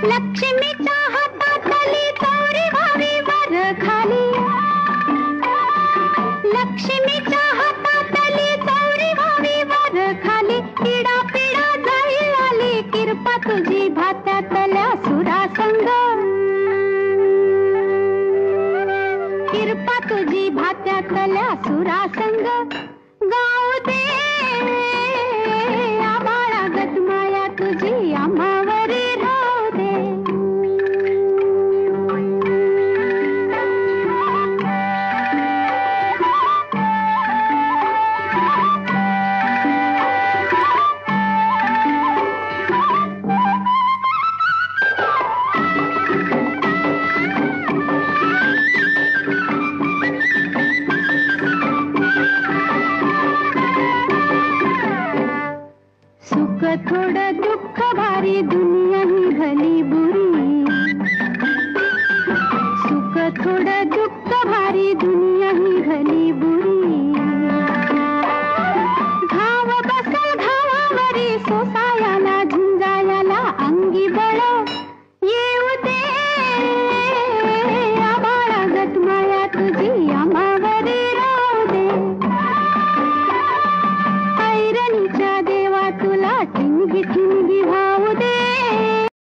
लक्ष्मीच्या हातातली चौरी व्हावी वर खाली, लक्ष्मीच्या हातातली चौरी व्हावी वर खाली, पिडा पिडा जाई आली किरपा तुझी भात्यातल्या सुरासंग, किरपा तुझी भात्यातल्या सुरासंग, गाऊ दे आबाळा गतमाया तुझी आम्हावरी राहू दे. सुख थोडं दुःख भारी दुनिया ही भली बुरी,